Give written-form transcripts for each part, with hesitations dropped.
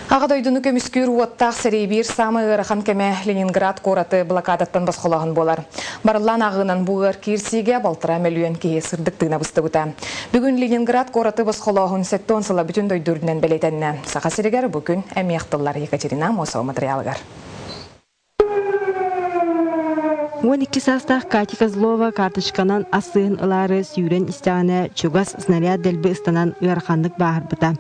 Ағадойдыны көміскүр уаттақ сәрейбір самы ғырахан кәмі Ленинград қораты блокадаттан басқолағын болар. Барылан ағынан бұғыр кирсиге балтыра мәлуен кейе сырдықтығына бұсты бұта. Бүгін Ленинград қораты басқолағын сәтті онсыла бүтін дойдырдынан бәлейтәніне. Сақа серегер бүгін әмияқтылар Екатерина Мосова материалығар. 12 састах Катя Козлова карточканан асыын ылары сүйрен истяғаны чугас снаряд дәлбі ыстанан ұярхандық бағыр бұта.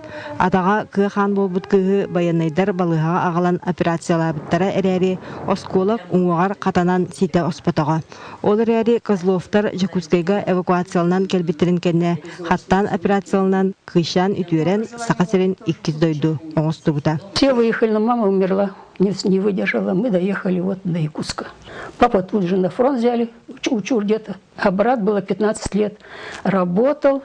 Атаға кыған болбыт кығы баянайдар балыға ағалан операциялар бұттара әрәрі осколық ұңғағар қатанан сеті оспатаға. Ол әрәрі Козловтар Жакутскайға эвакуациялынан кәлбеттерін кәне хаттан операциялынан кышан үтуерен сақасырын 2 дойду оңысты бұта. Все выехали, но мама умерла. Не выдержала, мы доехали вот до Якутска. Папа тут же на фронт взяли, учил где-то. А брат было 15 лет. Работал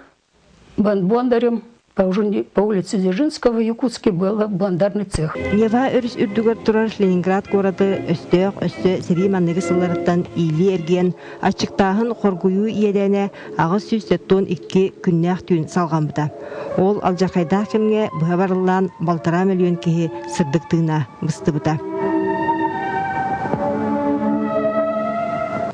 бондарем по улице Дзержинского в Якутске был бандарный цех. Нева өріс үрдігір тұрар Ленинград қораты өсті сәрі маннығы сыларыттан илі ерген ачықтағын қоргую иеләне ағыз сүйстеттон 2 күннәқ түйін салған бұта. Ол алжақайдақ кемге бұға барылан балтара миллион кеге сырдықтығына бұсты бұта.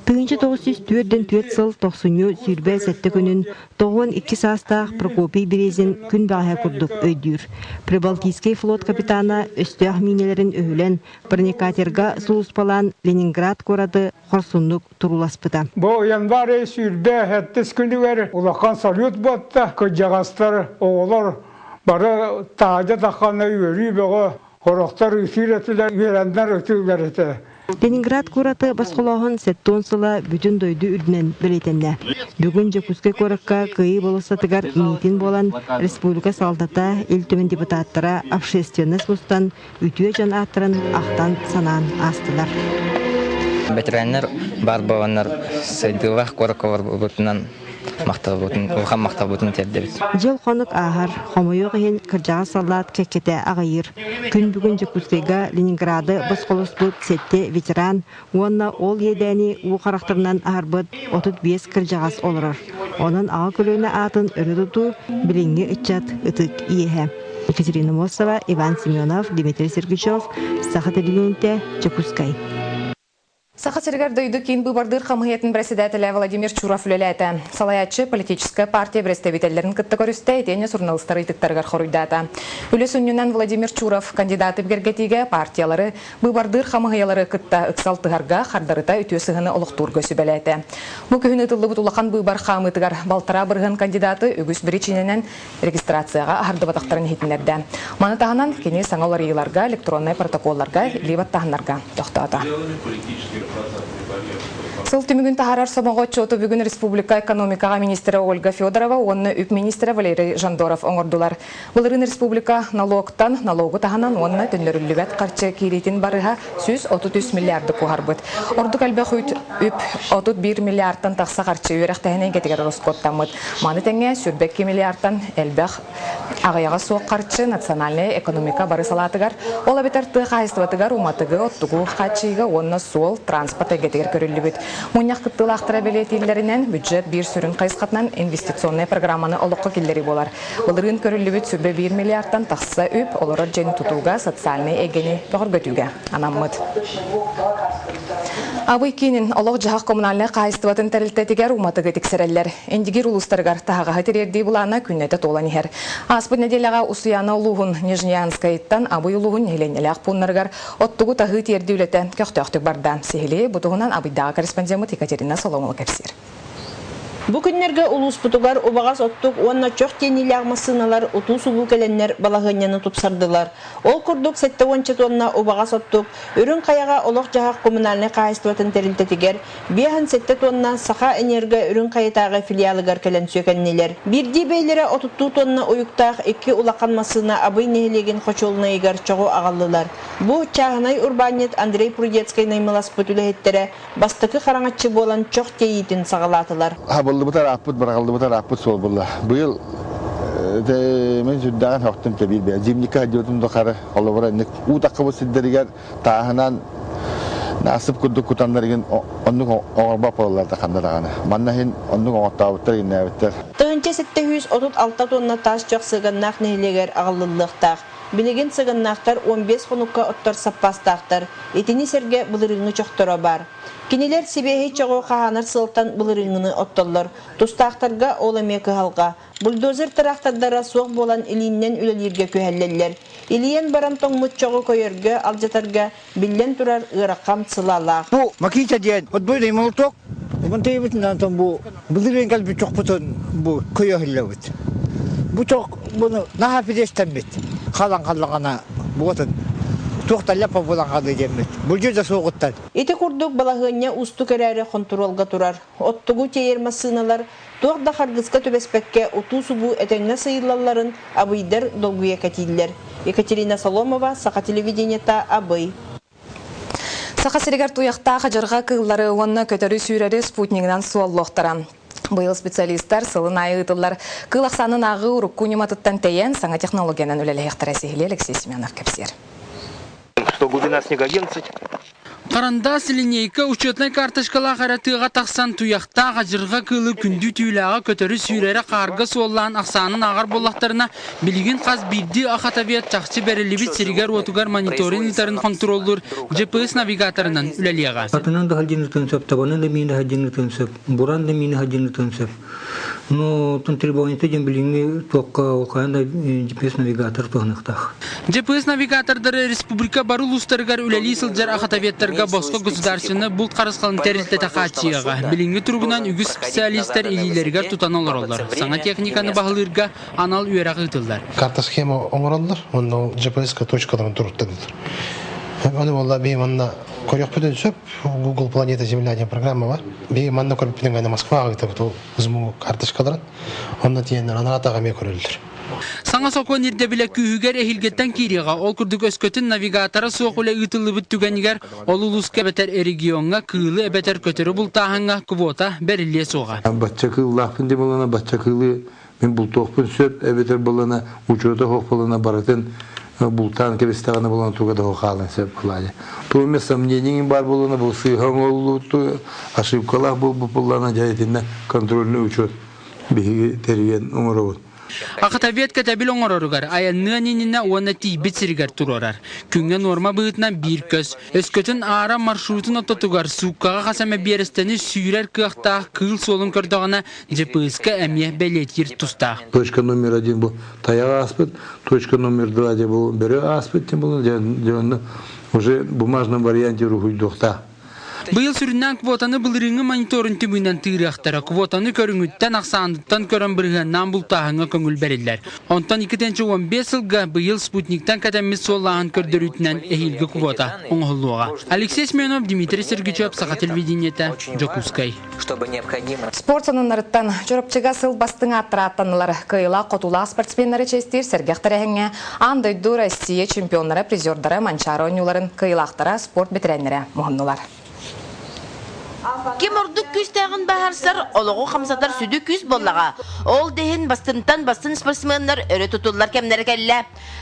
Тыңынчы 904 сыл 90 сүйірбәл сәтті күнін 92 састақ Прокопий Березин күн баға күрдік өйдір. Прибалтийский флот капитана өстіғ минелерін өйлен бронекатерға сұлыспалан Ленинград қорады қорсынлық тұруласпыда. Бұл январы сүйірбә әттіс күні бәрі ұлақан салют батта көджағастар оғылар бары тағада таққаны өрі бұғы қорақтар үсір әтілер үйрендер өтілер әті. Ленинград қораты басқолағын сәттон сыла бүтін дойды үрдінен білетенді. Бүгін Жакутскай қораққа күйі болысатығар митин болан республика салдата ел төмен депутаттара общественность бұстан үтіе жан аттырын ақтан санан астылар. Ветерандар бар боланар сайдылақ қораққа бар бұтынан Улхан мақтал бұтын тердебіз. Жел қонық ағар, қомойық ең кіржаға салат кәккеті ағайыр. Күн бүгін Жакутскайға Ленинграды бұсқолыс бұд сетте ветеран, онына ол едәні ұқарақтырынан ағар бұд 35 кіржағас олырыр. Оның аға көліні атын үрі тұту біліңгі үтчат үтік иеге. Екатерина Мосова, Иван Семенов, Дмитрий Сергичев, Саха телевизионте, Жакутскай. Саха сергер дойду кейін бұбардыр қамығетін председателі Владимир Чуров үлеләті. Салаятчы политическая партия представителерін күтті көрісті етене сұрналыстары итіктарғар қоруйдаты. Үлес үнінен Владимир Чуров кандидаты бергетіге партиялары бұбардыр қамығиялары күтті ұқсалтығарға қардарыта үтесігіні ұлықтур көсі бәләті. Бұл күйін ұтылы бұтулақан бұбар қамытығар балтара бірғын кандидаты үгіс біречіненен регистрацияға арды батақтарын хетінерді. Маны тағынан кене саңалар иыларға, электронный протоколларға, либат тағынарға тоқтады. Сыл түмігін тахарар самоға чоты бүгін Республика экономикаға министрі Ольга Федорова, онны үп министрі Валерий Жандоров оңырдылар. Бұлырын Республика налогтан, налогы тағынан онны түнлерілігет қарчы кейрейтін барыға 133 миллиарды қоғар бұд. Ордық әлбәқ үп 31 миллиардтан тақса қарчы өріқтәйінен кетігер роскоттамыд. Маны тәңе сүрбекке миллиардтан әлбәқ ағаяға соқ қарчы национальный экономика бары салатығар. Ол абетарты қайыстыватығар уматығы оттығы қачыға онны сол транспорт әгетігер көрілі бұд. Мұнияқ күттіл ақтыра белетелерінен бюджет бір сүрін қайысқатынан инвестиционный программаны олыққа келдері болар. Бұлырын көрілібіт сүрбе 1 миллиардтан тақса үп, олыры жен тұтуға социальный егені бұғыргөтуге анаммыд. Абый кейінін олық жағақ коммунальны қайыстыватын тәрілтетігер уматығы тексерелер. Эндігер ұлыстарғар тағаға терердей бұлана күннеті толан ехер. Аспы неделяға ұсыяны ұлығын Нижнеянскайттан абый ұлығын еленелі ақпұнларғар оттығы тағы терді үлеті көқтөқтік барда. Сехілі бұтығынан абыйдағы корреспондент Екатерина Соломова кәпсер. Бу күннерге улус путугар убагас оттук онна чох тенилі ағмасыналар уту сулу кәленнер балағынияны тупсардылар. Ол күрдік 7-10 тонна убагас оттук үрін қаяға олық жағақ коммунальный қайыстыватын тәрілтетігер, бияхан 7 тонна сақа энергі үрін қаятағы филиалыгар кәлен сөкәннелер. Бірді бейлері 30 тонна ойықтақ 2 улақанмасына абый нехелеген қочолына егер чоғу ағалылар. Бу чағынай урбанет Андрей Прудецкай наймылас пөтілі бастықы қараңатчы болан чох тейітін сағалатылар. Бұлдар аппыт, барғалды бұлдар аппыт сол бұлда. Бұйыл мен жүддаған хоқтым тәбейл бәй. Землика әдеуітімді қары олы бұра. Ұтаққы бұл сіддерігер тағынан насып күрдік күтанларыген онның оңырба полаларда қандырағаны. Маннахин онның оңыртауыттар ген әбіттер. Тығынча 736 тонна тас жоқ сығыннақ нәйлегер ағылылықтақ. Билеген сыгыннақтар 15 қонуққа оттар саппастақтар. Етені серге бұлырыңы чоқтыра бар. Кинелер себехи чоғу қағанар сылтан бұлырыңыны отталар. Тустақтарға оламе кығалға. Бульдозер тарақтардара соқ болан илиннен үлелерге көхәллелер. Илиен баран тоңмыт чоғу көйерге, алжатарға билен тұрар ырақам цылала. Бу макита ден, от бұл деймін ұлтық. Бұн тейбітін антон бұ бұлырын қалбі чоқ бұтын бұ көйелі бұт. Бұ чоқ бұны наға педестен бет. Қалан-қалағана бұғытын. Тоқталапа боланғады демет. Бұл жерде соғыттан. Ити құрдық балағыня ұсты көрәрі контролға тұрар. Оттығу тейерма сыналар, тоқда қарғызға төбеспекке ұту сұбу әтәңі сыйлаларын абыйдар долгуя кәтейлер. Екатерина Соломова, Сақа телевидениета, Абый. Сақа серегер туяқта қажырға кыллары онына көтәрі сүйрәрі спутнигінен суаллоқтара. Бұйыл специалисттар сылын айытылар. Кыл ақсанын ағы ұрықку нематыттан тәйен саңа технологияның өлелі әқтара сейілі Алексей Семенов кәпсер. Что глубина снега 11. Қарандас линейка учетной карточкала қаратыға тақсан туяқта ғажырға кылы күнді түйіліға көтірі сүйрері қарға соллан ақсанын ағар болақтарына білген қаз бірді ақатабият чақчы бәрілібіт серігер отугар мониторингтарын контроллыр GPS навигаторынан үләлеға. Атынан да хаджины тынсап, табанын да мені хаджины тынсап, буран да мені хаджины тынсап. Но тун требованиты ден біліңі тоққа оқайында GPS навигатор тоғынықтақ. GPS навигатордары республика бару ұстарығар үләлі сылжар ақатабияттарға босқа государственны бұл қарысқалын тәрілті тақатшияға. Біліңі тұрғынан үгіз специалистер илилергер тұтан олар олар. Саңа техниканы бағылырға анал үйерақ ұтылдар. Карта схема оңыралдар, оны GPS-ка точкаларын тұрыттадылар. Оны олар бейім анна көрек бүтін сөп, Google Планета Земля деген программа бар. Бейім анна көріп бүтін ғайна Москваға ғытып, ұзму карточкаларын, онна тиенлер анаратаға ме көрілдір. Саңа соқуын ерде білі күйігер әхілгеттен кейреға, ол күрдік өскөтін навигатора соқылы ұтылы бүт түгенігер, ол ұлысқа бәтер регионға күйілі әбәтер көтері бұл тағынға квота бәріле соға. Батча күйіллақпын де болана, батча күйілі мен бұл тоқпын сөп, әбәтер болана, учета хоқ болана баратын, бұлтан кебестағаны болана туғада хоқалын сөп қылады. Туыме сомнениен бар болана, бұл сыйған олуды, ошибкалақ бұл болана жайетінде контрольный учет бейгі терген ұмырауын. Ақытабиет кәтәбіл оңырырығар, аянны аниніне оңа тейбет сірігер тұрарар. Күнген норма бұғытынан бір көз. Өскөтін ара маршрутын оттатуғар, суққаға қасаме берістені сүйрер қияқтақ қыл солын көрдіғана GPS-ка әме бәлетер тұстақ. Точка номер 1 бұл таяғы аспыт, точка номер 2 бұл бірі аспыт, уже в бумажном варианте рухуй доқта. Бұйыл сүріннен квотаны бұлырыңы мониторын түбінен түйіріқтара, квотаны көріңіттен ақсандықтан көрін бірғаннан бұл тағыңа көңіл бәрілер. Онтан 2-15 жылға бұйыл спутниктен кәтәміз солағын көрдірітінен әйілгі квота оңғылуға. Алексей Семенов, Дмитрий Сергичев, Сақа телевидениеті, Жокускай. Спорт сонынларыттан жұрыпчыға сыл бастың аттыратанылар. Кайыла қотула спортсменлері честер сәргіқтары әңе андайду Россия чемпионлары призердары манчары ойнуларын кайылақтара спорт бетерәнлері мұғыннылар. Кем ордук күстәғін бахарсар, олығы қамсатар сүді күз боллаға. Ол дехін бастынтан бастын спортсменлер өрі тұтылар кемнері кәлі.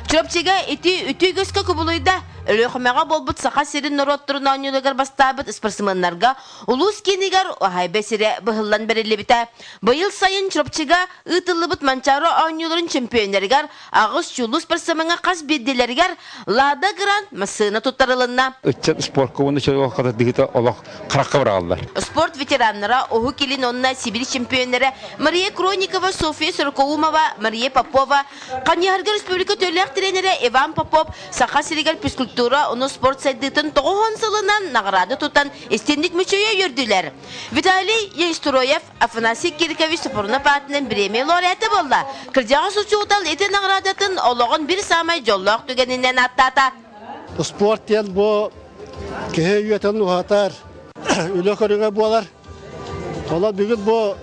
Чырапчыға үті көзкі күбілуйда, өрі құмаға болбыт сақа серін нұроттырын ауынылығар бастабыт спортсменлерға ұлыс кенігер оғай бәсірі бұғылан бәрілі біті. Бұйыл сайын чырапчыға ұтылыбыт манчары ауыныларын чемпионергер, ағыз чулу спортсменға қас бедделергер, лада грант масына тұттарылынна. Спорт ветераннара Оху Келин онна Сибирь чемпионнары Мария Кроникова, София Сорокоумова, Мария Попова, Каньярга Республика төлөк тренері Иван Попов, Сақа Сиригер физкультура, оны спорт сайдытын тоғын сылынан нағырады тұтан естендік мүчөйе үрділер. Виталий Ейстуроев, Афанасий Киркович спорына патының премия лауреаты болды. Кірдяғы сұчы ұтал еті нағырадатын олығын бір самай жоллақ түгенінен аттата. Спорт ел бұл кеге үйетін ұғатар. Үлі көріңе болар. Ола бүгін бұл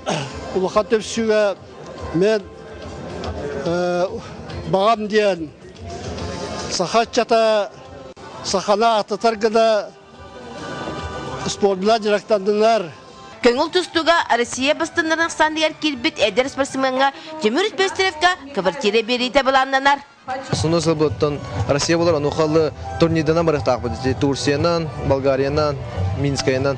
ұлықат төпсіге мен бағам дейін сақат жата сақана атытарғыда спортбілер директандыңар. Көңіл тұстуға Россия бастынларын сандығар келбет әдер спортсменға Темір Пестеревка квартира берейті бұланданар. Сонысы бұттан Россия болар, ануқалы турнирдана барықтақ бұд. Турциянан, Болгариянан, Минскаянан.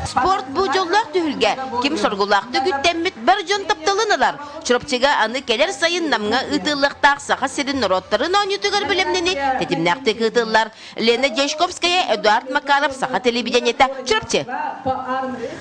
Спорт бұл жоллақ tühülge kim sorgulaktı güttemmit bir jön taptalınılar. Çırpçıga anı keler sayın namga ıtıllıqtaq sağa serin rotların onyutugar bilemneni tetimnaqtı kıtıllar. Lena Jeshkovskaya, Eduard Makarov sağa televideniyete çırpçı.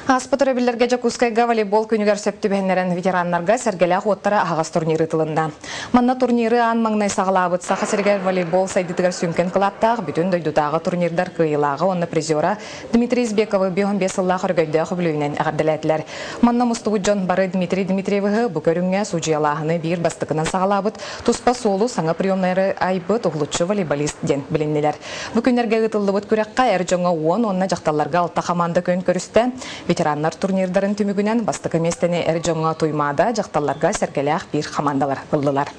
Аспытыры билерге Жакускайга волейбол күнігер сөпті бәнерін ветеранларға сәргелі қуаттары ағас турниры тылында. Манна турниры аң маңнай сағылабыт сақы сәргер волейбол сайдытығар сүмкен қылаттағы бүтін дөйдутағы турнирдар кыйлағы онны призера Дмитрий Избековы 15 жыллақ үргөйді құбілуінен ағардыләділер. Манна мұстуғыджон бары Дмитрий Дмитриевығы бүкөріңе сужиялағыны бір бастықынан сағылабыт тұспа солу саңа приемнайры айбыт ұғылытшы волейболист ден біліннелер. Бүкінерге ұтылыбыт күрекқа әр жоңа 10 жақталарға алта команда көн көрісті. Ветераннар турнирдарын түмігінен бастықы местені әр жоңа туймада жақталарға сәргеләқ бір командалар қылдылар.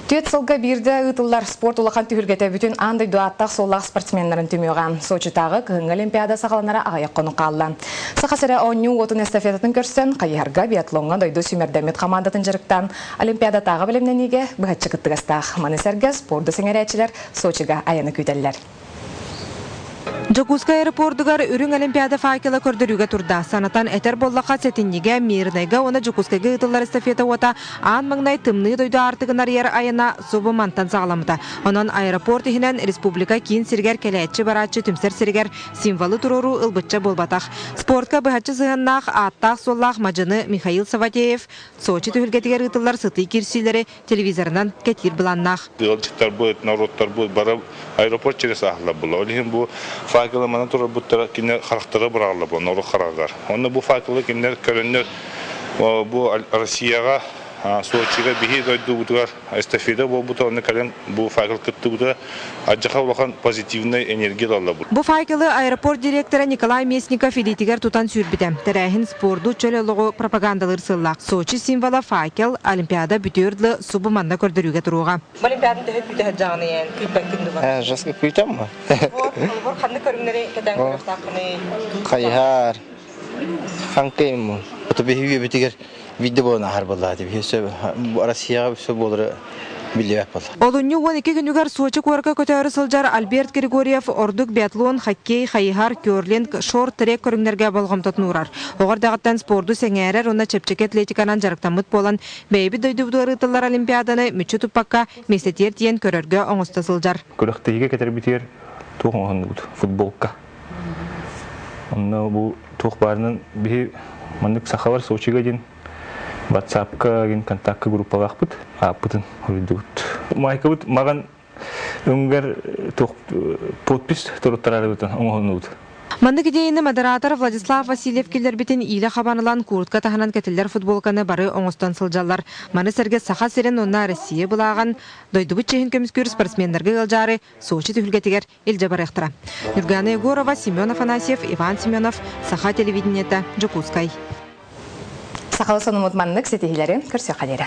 Түйет сылға бірді ұтылар спорт улақан түхілгеті бүтін андай дуаттақ соллақ спортсменларын түмеуған. Сочитағы күйін олимпиада сақаланара ағаяқ қоны қалды. Сақасыры 10 отын эстафетатын көрсен, қайырға биатлонға дойду сүймердемет командатын жырықтан олимпиада тағы білімненеге бұғатшы күттігістақ. Маны сәргі спорты сеңерәтшілер Сочиға аяны күйтелілер. Жакускай аэропортугар үрүң олимпиада факела көрдөрүүгө турда. Санатан этер боллака сетинниге мирнайга оны Жакускайга ытылар эстафета ота аан маңнай тымны дойду артыгынар ер айына собу мантан сагаламыта. Онон аэропорт ихинен республика кийин сиргер келечи барачы түмсер сиргер символы туруру ылбытча болбатах. Спортка быхачы сыгыннах аттах соллах мажыны Михаил Саватеев Сочи түхүлгетигер ытылар сыты кирсилери телевизорунан кетир буланнах. Дылчыктар будет, народтар будет, барып аэропорт через ахла було. Олихин бу факелы мана тура буттара кине характары барарлы бу, нору харагар. Онны бу факелы кинер көрөннөр бу Россияга Сочига бихи дойду бутугар эстафета бу буту онны кален бу факел кытты бутугар аджаха улахан позитивный энергия алла бу. Бу факелы аэропорт директоры Николай Местников идитигер тутан сүрбите. Терәһин спорту чөлөлөгө пропагандалар сылла. Сочи символы факел олимпиада бүтөрдлы субу манда көрдөрүүгө туруга. Олимпиада дэхет бүтө жаганы ян күппен күндү. Жаска күйтем ма? Бор ханны көрүмнери кетен көрөктакыны. Кайхар. Ханкем. Тобе битигер видео болна хар болла деп. Россияга все болдыры билеп бол. Олунью 12 күнүгөр Сочи куарга көтөрү сылжар Альберт Григорьев ордук биатлон, хоккей, хайхар, кёрлинг, шорт трек көрүңнөргө болгомтот нурар. Огордагыттан спорту сеңерер, онда чепчек атлетиканан жарыктамыт болан бейби дойдубдуары тыллар олимпиаданы мүчү туппакка местетер тиен көрөргө оңоста сылжар. Көрөктеге кетер битер туган футболка. Онда бу тук барынын би мандык сахавар Сочига ден WhatsApp-ка ген контактка группа вакпыт, апытын үрдүгүт. Майкабыт маган өңгөр подпис туруттарары бутан оңонут. Мандык идейни модератор Владислав Васильев келер битин иле хабанылан куртка таханан кетелер футболканы бары оңостон сылжалар. Маны серге саха сирен онна Россия булаган дойдубут чехин көмүскөр спортсмендерге ылжары Сочи түхүлгетигер илже барыктыра. Нургана Егорова, Семен Афанасьев, Иван Семенов, Саха телевидениета, Жакускай. Сақалы сонымыт маннық сетихилері көрсе қадері.